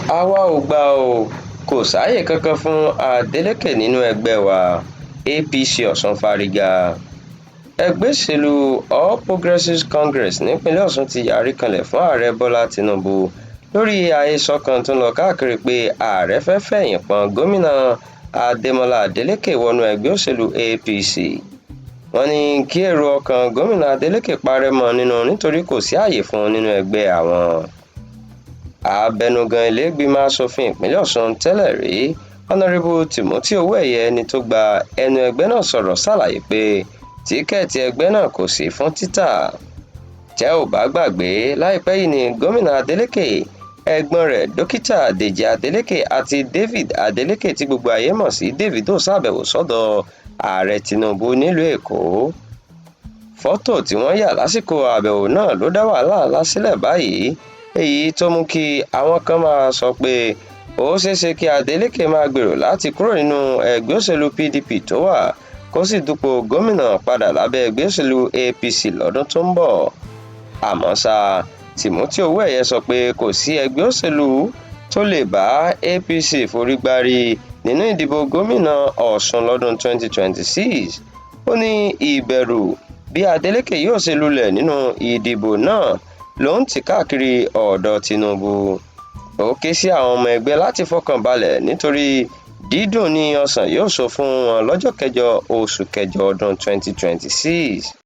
àwa ò gbà o, kò sáàyè kankan fún Adeleke nínú ẹgbẹ́ wa. APC Ọ̀ṣun fárígá. Ẹgbẹ́ òṣèlú All Progressives Congress nípínlẹ̀ Ọ̀ṣun ti yarí kanlẹ̀ fún ààrẹ Bọ́lá Tinubu lórí àhesọ kan tó ń lọ káàkiri pé ààrẹ fẹ́ fẹ̀yìn pọ́n gómìnà Adémọ́lá Adeleke wọnú ẹgbẹ́ òṣèlú APC. Wọ́n ní kí èrò ọkàn gómìnà Adeleke parẹ́ mọ́ nínú nítorí kò sí ààyè fún un nínú ẹgbẹ́ àwọn. Abẹnugan ilé-ìgbìmọ̀ asòfin ìpínlẹ̀ Ọ̀ṣun tẹ́lẹ̀ rí Honorable Timothy Owóẹ̀yẹ ẹni tó gba ẹnu ẹgbẹ́ náà sọ̀rọ̀ ṣàlàyé pé tíkẹ́ẹ̀tì ẹgbẹ́ náà kò sí fún títà. Tẹ́ ò bá gbàgbé, láìpẹ́ yìí ni gómìnà Adeleke, ẹ̀gbọ́n rẹ̀ dókítà Dèjì Adeleke àti David Adeleke tí gbogbo ayé mọ̀ sí Davido ṣàbẹ̀wò sọ́dọ̀ ààrẹ Tinubu nílùú Èkó. Fọ́tò tí wọ́n yà lásìkò àbẹ̀wò náà ló dá wàhálà ńlá sílẹ̀ báyìí, èyí tó mú kí àwọn kan máa sọ pé ó ṣeéṣe kí Adeleke máa gbèrò láti kúrò nínú ẹgbẹ́ òṣèlú PDP tó wà kó sì dupò gómìnà padà lábẹ́ ẹgbẹ́ òṣèlú APC lọ́dún tó ń bọ̀. Àmọ́ ṣá, Timothy Owóẹ̀yẹ sọ pé kò sí ẹgbẹ́ òṣèlú tó lè bá APC forígbárí nínú ìdìbò gómìnà Ọ̀ṣun lọ́dún 2026. Ó ní ìbẹ̀rù bí Adeleke yóò ṣe lulẹ̀ nínú ìdìbò náà ló ń tì káàkiri ọ̀dọ̀ Tinubu. Ó ké sí àwọn ọmọ ẹgbẹ́ láti fọkàn balẹ̀ nítorí dídùn ní ọsàn yóò so fún wọn lọ́jọ́ kẹjọ oṣù kẹjọ ọdún 2026.